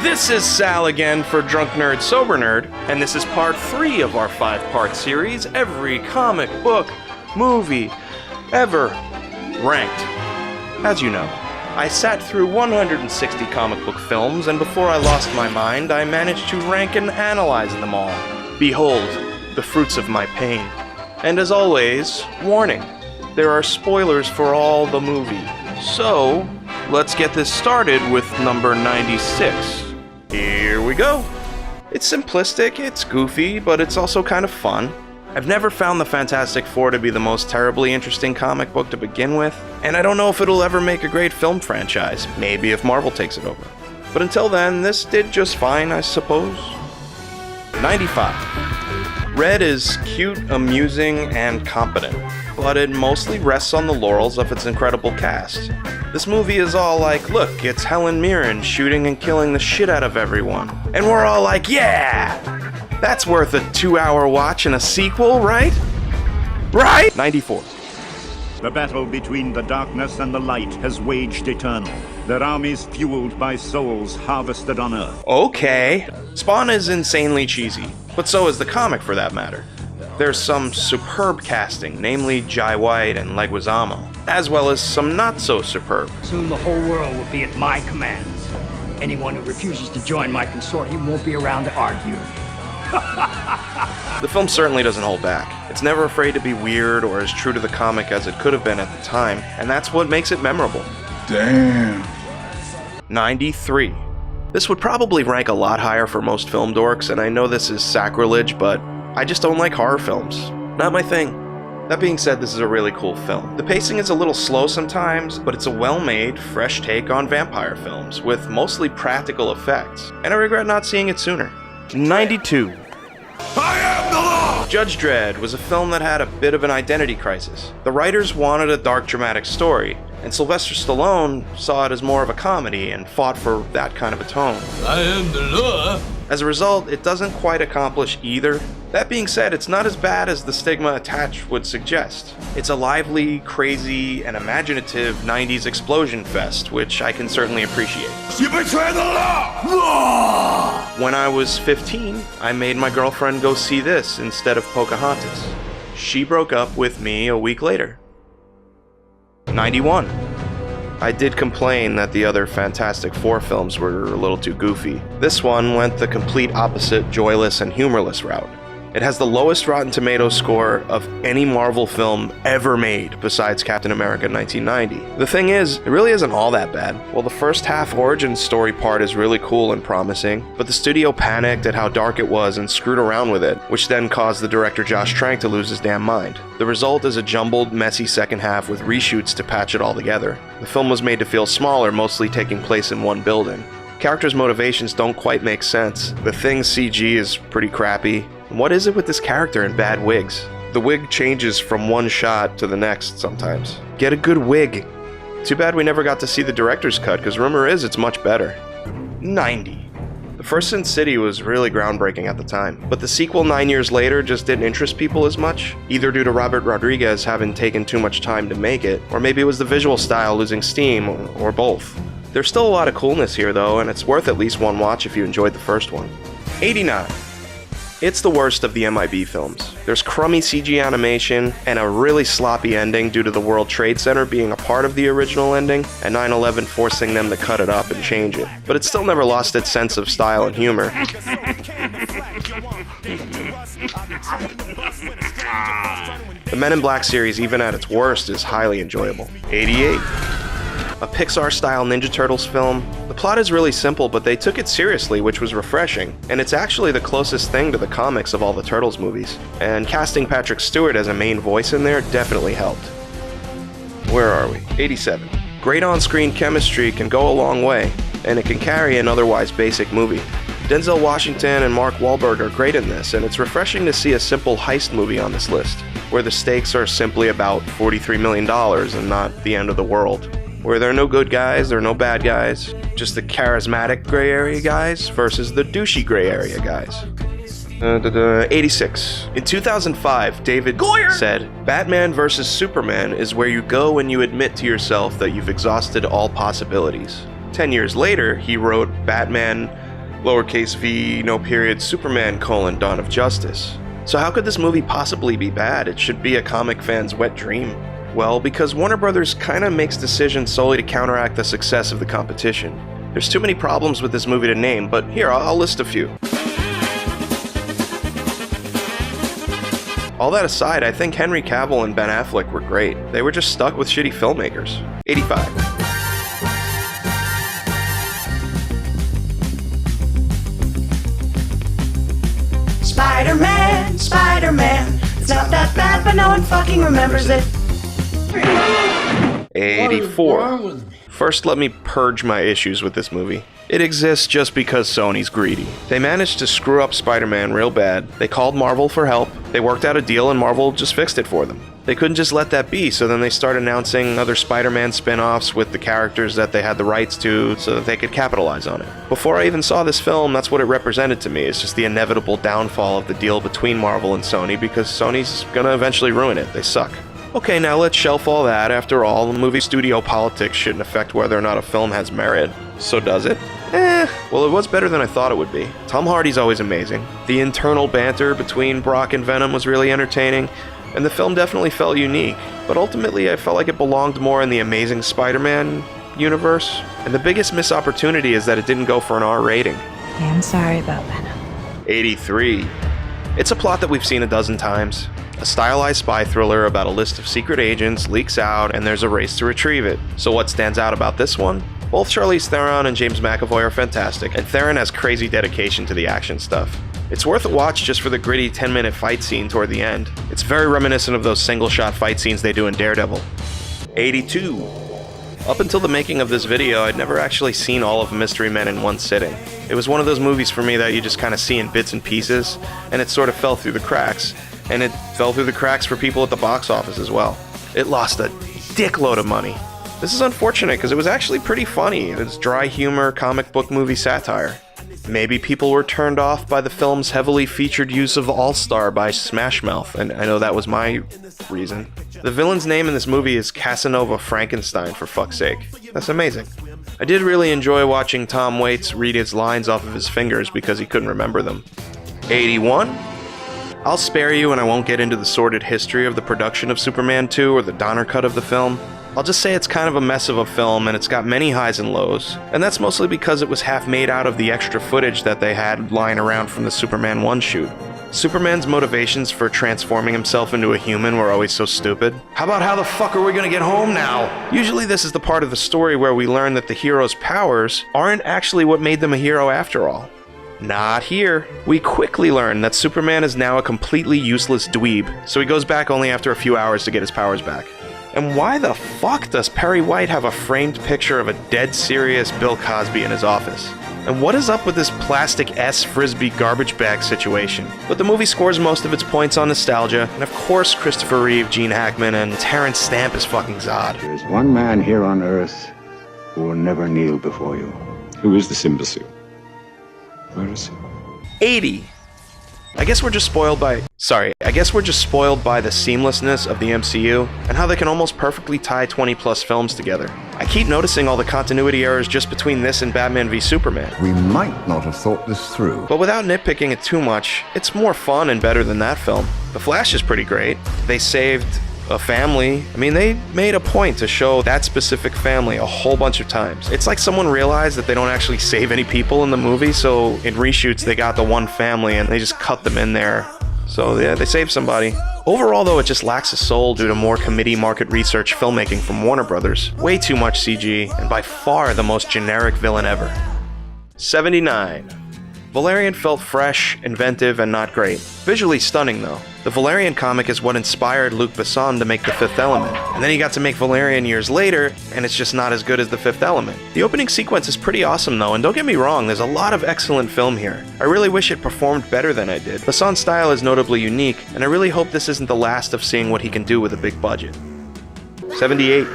This is Sal again for Drunk Nerd Sober Nerd, and this is part 3 of our 5-part series, Every Comic Book Movie Ever Ranked. As you know, I sat through 160 comic book films, and before I lost my mind, I managed to rank and analyze them all. Behold, the fruits of my pain. And as always, warning, there are spoilers for all the movie. So, let's get this started with number 96. Here we go. It's simplistic, it's goofy, but it's also kind of fun. I've never found the Fantastic Four to be the most terribly interesting comic book to begin with, and I don't know if it'll ever make a great film franchise, maybe if Marvel takes it over. But until then, this did just fine, I suppose. 95. Red is cute, amusing, and competent, but it mostly rests on the laurels of its incredible cast. This movie is all like, look, it's Helen Mirren shooting and killing the shit out of everyone. And we're all like, yeah! That's worth a 2-hour watch and a sequel, right? Right? 94. The battle between the darkness and the light has waged eternal. Their armies fueled by souls harvested on Earth. Okay. Spawn is insanely cheesy, but so is the comic for that matter. There's some superb casting, namely Jai White and Leguizamo, as well as some not so superb. Soon the whole world will be at my commands. Anyone who refuses to join my consortium won't be around to argue. The film certainly doesn't hold back. It's never afraid to be weird or as true to the comic as it could have been at the time, and that's what makes it memorable. Damn. 93. This would probably rank a lot higher for most film dorks, and I know this is sacrilege, but I just don't like horror films. Not my thing. That being said, this is a really cool film. The pacing is a little slow sometimes, but it's a well-made, fresh take on vampire films, with mostly practical effects, and I regret not seeing it sooner. 92. I am the law! Judge Dredd was a film that had a bit of an identity crisis. The writers wanted a dark, dramatic story, and Sylvester Stallone saw it as more of a comedy and fought for that kind of a tone. I am the law! As a result, it doesn't quite accomplish either. That being said, it's not as bad as the stigma attached would suggest. It's a lively, crazy, and imaginative 90s explosion fest, which I can certainly appreciate. You betray the law! Law! When I was 15, I made my girlfriend go see this instead of Pocahontas. She broke up with me a week later. 91. I did complain that the other Fantastic Four films were a little too goofy. This one went the complete opposite joyless and humorless route. It has the lowest Rotten Tomatoes score of any Marvel film ever made besides Captain America 1990. The thing is, it really isn't all that bad. Well, the first half origin story part is really cool and promising, but the studio panicked at how dark it was and screwed around with it, which then caused the director Josh Trank to lose his damn mind. The result is a jumbled, messy second half with reshoots to patch it all together. The film was made to feel smaller, mostly taking place in one building. Characters' motivations don't quite make sense. The Thing's CG is pretty crappy. What is it with this character and bad wigs? The wig changes from one shot to the next sometimes. Get a good wig. Too bad we never got to see the director's cut, because rumor is it's much better. 90. The first Sin City was really groundbreaking at the time, but the sequel 9 years later just didn't interest people as much, either due to Robert Rodriguez having taken too much time to make it, or maybe it was the visual style losing steam, or both. There's still a lot of coolness here though, and it's worth at least one watch if you enjoyed the first one. 89. It's the worst of the MIB films. There's crummy CG animation and a really sloppy ending due to the World Trade Center being a part of the original ending and 9/11 forcing them to cut it up and change it. But it still never lost its sense of style and humor. The Men in Black series, even at its worst, is highly enjoyable. 88. A Pixar-style Ninja Turtles film. The plot is really simple, but they took it seriously, which was refreshing, and it's actually the closest thing to the comics of all the Turtles movies. And casting Patrick Stewart as a main voice in there definitely helped. Where are we? 87. Great on-screen chemistry can go a long way, and it can carry an otherwise basic movie. Denzel Washington and Mark Wahlberg are great in this, and it's refreshing to see a simple heist movie on this list, where the stakes are simply about $43 million and not the end of the world. Where there are no good guys, there are no bad guys, just the charismatic gray area guys versus the douchey gray area guys. 86. In 2005, David Goyer said, "Batman vs. Superman is where you go when you admit to yourself that you've exhausted all possibilities." 10 years later, he wrote Batman lowercase v, no period, Superman, Dawn of Justice. So how could this movie possibly be bad? It should be a comic fan's wet dream. Well, because Warner Brothers kinda makes decisions solely to counteract the success of the competition. There's too many problems with this movie to name, but here, I'll list a few. All that aside, I think Henry Cavill and Ben Affleck were great. They were just stuck with shitty filmmakers. 85. Spider-Man, Spider-Man. It's not that bad, but no one fucking remembers it. 84. First, let me purge my issues with this movie. It exists just because Sony's greedy. They managed to screw up Spider-Man real bad. They called Marvel for help. They worked out a deal and Marvel just fixed it for them. They couldn't just let that be, so then they started announcing other Spider-Man spin-offs with the characters that they had the rights to so that they could capitalize on it. Before I even saw this film, that's what it represented to me. It's just the inevitable downfall of the deal between Marvel and Sony because Sony's gonna eventually ruin it. They suck. Okay, now let's shelf all that. After all, the movie studio politics shouldn't affect whether or not a film has merit. So does it? Well, it was better than I thought it would be. Tom Hardy's always amazing. The internal banter between Brock and Venom was really entertaining, and the film definitely felt unique. But ultimately, I felt like it belonged more in the Amazing Spider-Man universe. And the biggest missed opportunity is that it didn't go for an R rating. Yeah, I'm sorry about Venom. 83. It's a plot that we've seen a dozen times. A stylized spy thriller about a list of secret agents leaks out and there's a race to retrieve it. So what stands out about this one? Both Charlize Theron and James McAvoy are fantastic, and Theron has crazy dedication to the action stuff. It's worth a watch just for the gritty 10-minute fight scene toward the end. It's very reminiscent of those single-shot fight scenes they do in Daredevil. 82. Up until the making of this video, I'd never actually seen all of Mystery Men in one sitting. It was one of those movies for me that you just kind of see in bits and pieces, and it sort of fell through the cracks. And it fell through the cracks for people at the box office as well. It lost a dickload of money. This is unfortunate because it was actually pretty funny. It was dry humor, comic book movie satire. Maybe people were turned off by the film's heavily featured use of All-Star by Smash Mouth, and I know that was my reason. The villain's name in this movie is Casanova Frankenstein, for fuck's sake. That's amazing. I did really enjoy watching Tom Waits read his lines off of his fingers because he couldn't remember them. 81? I'll spare you and I won't get into the sordid history of the production of Superman 2 or the Donner cut of the film. I'll just say it's kind of a mess of a film and it's got many highs and lows, and that's mostly because it was half made out of the extra footage that they had lying around from the Superman 1 shoot. Superman's motivations for transforming himself into a human were always so stupid. How about how the fuck are we gonna get home now? Usually this is the part of the story where we learn that the hero's powers aren't actually what made them a hero after all. Not here. We quickly learn that Superman is now a completely useless dweeb, so he goes back only after a few hours to get his powers back. And why the fuck does Perry White have a framed picture of a dead serious Bill Cosby in his office? And what is up with this plastic S Frisbee garbage bag situation? But the movie scores most of its points on nostalgia, and of course Christopher Reeve, Gene Hackman, and Terrence Stamp is fucking Zod. There's one man here on Earth who will never kneel before you. Who is this imbecile? Where is he? 80. I guess we're just spoiled by the seamlessness of the MCU and how they can almost perfectly tie 20 plus films together. I keep noticing all the continuity errors just between this and Batman v Superman. We might not have thought this through. But without nitpicking it too much, it's more fun and better than that film. The Flash is pretty great. They saved a family. I mean, they made a point to show that specific family a whole bunch of times. It's like someone realized that they don't actually save any people in the movie, so in reshoots they got the one family and they just cut them in there. So yeah, they saved somebody. Overall though, it just lacks a soul due to more committee market research filmmaking from Warner Brothers. Way too much CG, and by far the most generic villain ever. 79. Valerian felt fresh, inventive, and not great. Visually stunning though. The Valerian comic is what inspired Luc Besson to make The Fifth Element, and then he got to make Valerian years later, and it's just not as good as The Fifth Element. The opening sequence is pretty awesome though, and don't get me wrong, there's a lot of excellent film here. I really wish it performed better than I did. Besson's style is notably unique, and I really hope this isn't the last of seeing what he can do with a big budget. 78.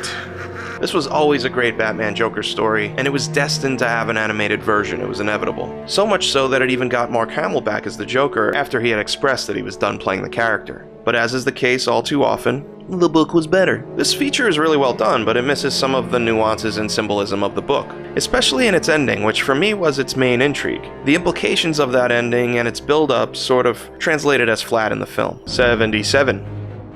This was always a great Batman Joker story, and it was destined to have an animated version. It was inevitable. So much so that it even got Mark Hamill back as the Joker after he had expressed that he was done playing the character. But as is the case all too often, the book was better. This feature is really well done, but it misses some of the nuances and symbolism of the book, especially in its ending, which for me was its main intrigue. The implications of that ending and its build-up sort of translated as flat in the film. 77.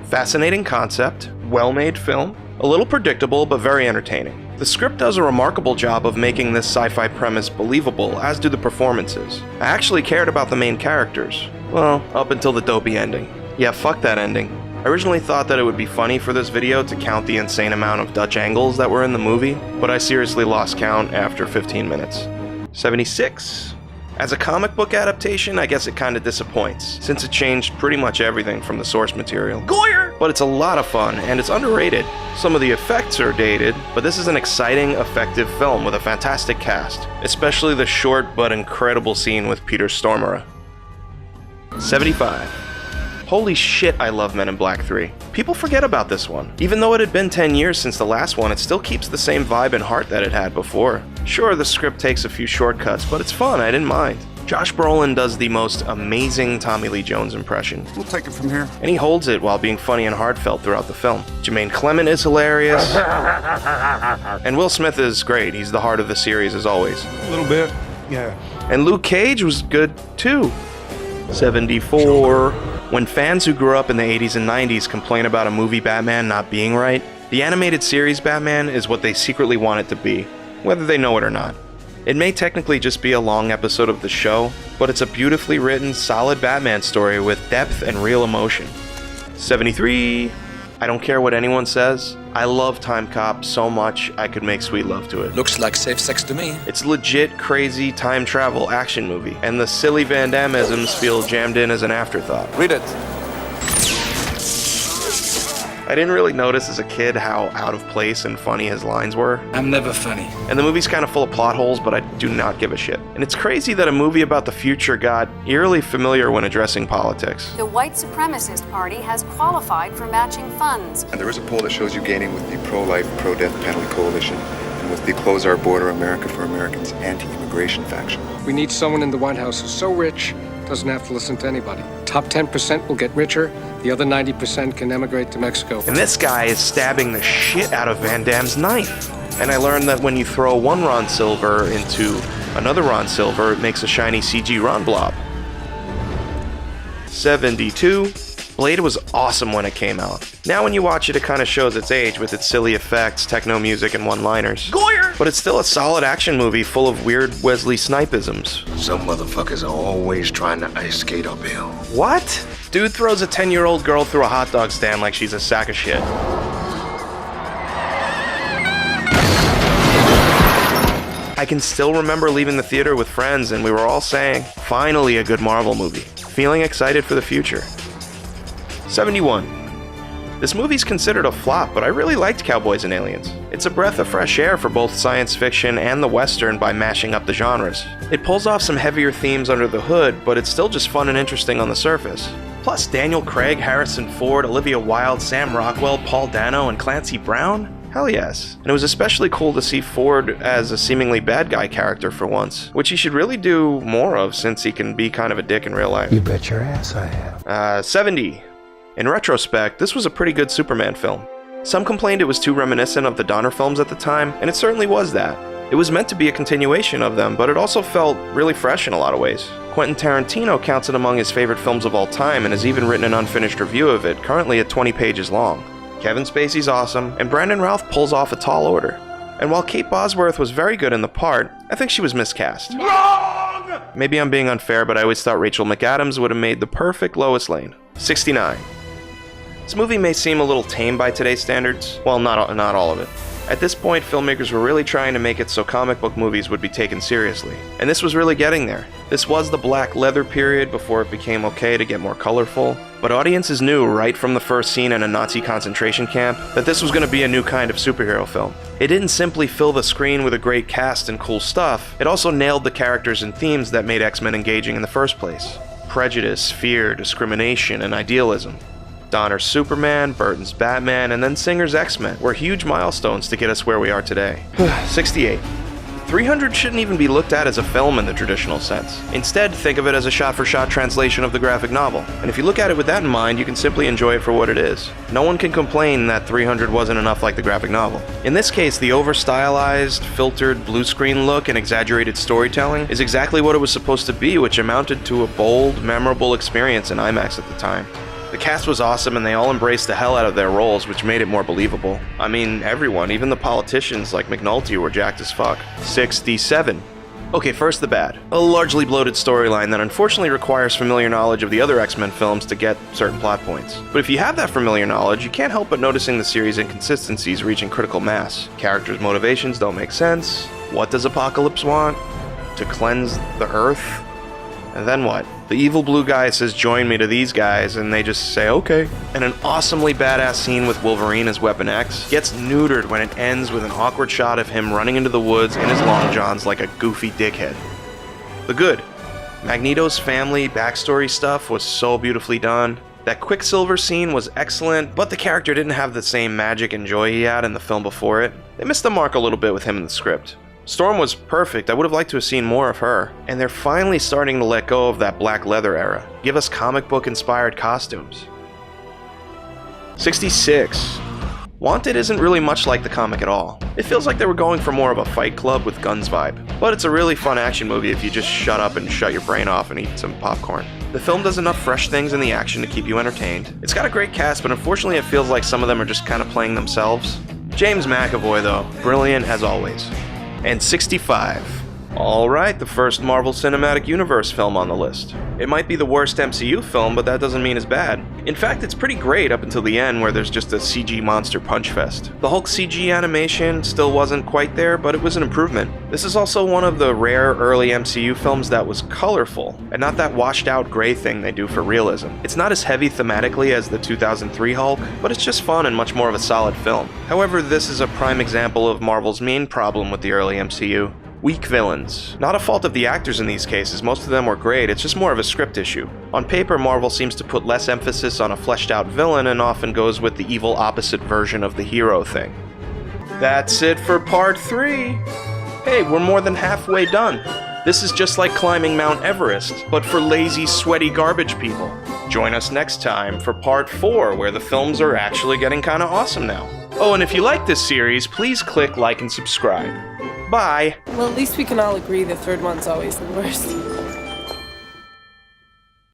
Fascinating concept, well-made film, a little predictable but very entertaining. The script does a remarkable job of making this sci-fi premise believable, as do the performances. I actually cared about the main characters. Well, up until the dopey ending. Yeah, fuck that ending. I originally thought that it would be funny for this video to count the insane amount of Dutch angles that were in the movie, but I seriously lost count after 15 minutes. 76. As a comic book adaptation, I guess it kinda disappoints, since it changed pretty much everything from the source material. Goyer! But it's a lot of fun, and it's underrated. Some of the effects are dated, but this is an exciting, effective film with a fantastic cast, especially the short but incredible scene with Peter Stormare. 75. Holy shit, I love Men in Black 3. People forget about this one. Even though it had been 10 years since the last one, it still keeps the same vibe and heart that it had before. Sure, the script takes a few shortcuts, but it's fun, I didn't mind. Josh Brolin does the most amazing Tommy Lee Jones impression. We'll take it from here. And he holds it while being funny and heartfelt throughout the film. Jermaine Clement is hilarious. And Will Smith is great, he's the heart of the series as always. A little bit, yeah. And Luke Cage was good too. 74. When fans who grew up in the 80s and 90s complain about a movie Batman not being right, the animated series Batman is what they secretly want it to be, whether they know it or not. It may technically just be a long episode of the show, but it's a beautifully written, solid Batman story with depth and real emotion. 73. I don't care what anyone says. I love Timecop so much I could make sweet love to it. Looks like safe sex to me. It's legit crazy time travel action movie, and the silly Van Damme-isms feel jammed in as an afterthought. Read it. I didn't really notice as a kid how out of place and funny his lines were. I'm never funny. And the movie's kind of full of plot holes, but I do not give a shit. And it's crazy that a movie about the future got eerily familiar when addressing politics. The white supremacist party has qualified for matching funds. And there is a poll that shows you gaining with the pro-life, pro-death penalty coalition and with the Close Our Border America for Americans anti-immigration faction. We need someone in the White House who's so rich, doesn't have to listen to anybody. Top 10% will get richer, the other 90% can emigrate to Mexico. And this guy is stabbing the shit out of Van Damme's knife. And I learned that when you throw one Ron Silver into another Ron Silver, it makes a shiny CG Ron Blob. 72. Blade was awesome when it came out. Now when you watch it, it kind of shows its age with its silly effects, techno music, and one-liners. Goyer! But it's still a solid action movie full of weird Wesley Snipe-isms. Some motherfuckers are always trying to ice skate uphill. What? Dude throws a 10-year-old girl through a hot dog stand like she's a sack of shit. I can still remember leaving the theater with friends and we were all saying, finally a good Marvel movie. Feeling excited for the future. 71. This movie's considered a flop, but I really liked Cowboys and Aliens. It's a breath of fresh air for both science fiction and the Western by mashing up the genres. It pulls off some heavier themes under the hood, but it's still just fun and interesting on the surface. Plus Daniel Craig, Harrison Ford, Olivia Wilde, Sam Rockwell, Paul Dano, and Clancy Brown? Hell yes. And it was especially cool to see Ford as a seemingly bad guy character for once, which he should really do more of since he can be kind of a dick in real life. You bet your ass I have. 70. In retrospect, this was a pretty good Superman film. Some complained it was too reminiscent of the Donner films at the time, and it certainly was that. It was meant to be a continuation of them, but it also felt really fresh in a lot of ways. Quentin Tarantino counts it among his favorite films of all time and has even written an unfinished review of it, currently at 20 pages long. Kevin Spacey's awesome, and Brandon Routh pulls off a tall order. And while Kate Bosworth was very good in the part, I think she was miscast. Wrong! Maybe I'm being unfair, but I always thought Rachel McAdams would have made the perfect Lois Lane. 69. This movie may seem a little tame by today's standards. Well, not all of it. At this point, filmmakers were really trying to make it so comic book movies would be taken seriously. And this was really getting there. This was the black leather period before it became okay to get more colorful. But audiences knew right from the first scene in a Nazi concentration camp that this was going to be a new kind of superhero film. It didn't simply fill the screen with a great cast and cool stuff, it also nailed the characters and themes that made X-Men engaging in the first place. Prejudice, fear, discrimination, and idealism. Donner's Superman, Burton's Batman, and then Singer's X-Men were huge milestones to get us where we are today. 68. 300 shouldn't even be looked at as a film in the traditional sense. Instead, think of it as a shot-for-shot translation of the graphic novel. And if you look at it with that in mind, you can simply enjoy it for what it is. No one can complain that 300 wasn't enough like the graphic novel. In this case, the over-stylized, filtered blue screen look and exaggerated storytelling is exactly what it was supposed to be, which amounted to a bold, memorable experience in IMAX at the time. The cast was awesome and they all embraced the hell out of their roles, which made it more believable. I mean, everyone, even the politicians like McNulty were jacked as fuck. 67. Okay, first the bad. A largely bloated storyline that unfortunately requires familiar knowledge of the other X-Men films to get certain plot points. But if you have that familiar knowledge, you can't help but noticing the series' inconsistencies reaching critical mass. Characters' motivations don't make sense. What does Apocalypse want? To cleanse the Earth? And then what? The evil blue guy says join me to these guys, and they just say okay. And an awesomely badass scene with Wolverine as Weapon X gets neutered when it ends with an awkward shot of him running into the woods in his long johns like a goofy dickhead. The good. Magneto's family backstory stuff was so beautifully done. That Quicksilver scene was excellent, but the character didn't have the same magic and joy he had in the film before it. They missed the mark a little bit with him in the script. Storm was perfect. I would have liked to have seen more of her. And they're finally starting to let go of that black leather era. Give us comic book inspired costumes. 66. Wanted isn't really much like the comic at all. It feels like they were going for more of a Fight Club with guns vibe. But it's a really fun action movie if you just shut up and shut your brain off and eat some popcorn. The film does enough fresh things in the action to keep you entertained. It's got a great cast, but unfortunately it feels like some of them are just kind of playing themselves. James McAvoy though, brilliant as always. And 65. Alright, the first Marvel Cinematic Universe film on the list. It might be the worst MCU film, but that doesn't mean it's bad. In fact, it's pretty great up until the end where there's just a CG monster punch fest. The Hulk CG animation still wasn't quite there, but it was an improvement. This is also one of the rare early MCU films that was colorful, and not that washed out gray thing they do for realism. It's not as heavy thematically as the 2003 Hulk, but it's just fun and much more of a solid film. However, this is a prime example of Marvel's main problem with the early MCU. Weak villains. Not a fault of the actors in these cases, most of them were great, it's just more of a script issue. On paper, Marvel seems to put less emphasis on a fleshed out villain and often goes with the evil opposite version of the hero thing. That's it for part 3. Hey, we're more than halfway done. This is just like climbing Mount Everest, but for lazy, sweaty garbage people. Join us next time for part 4, where the films are actually getting kinda awesome now. Oh, and if you like this series, please click like and subscribe. Bye! Well, at least we can all agree the third one's always the worst.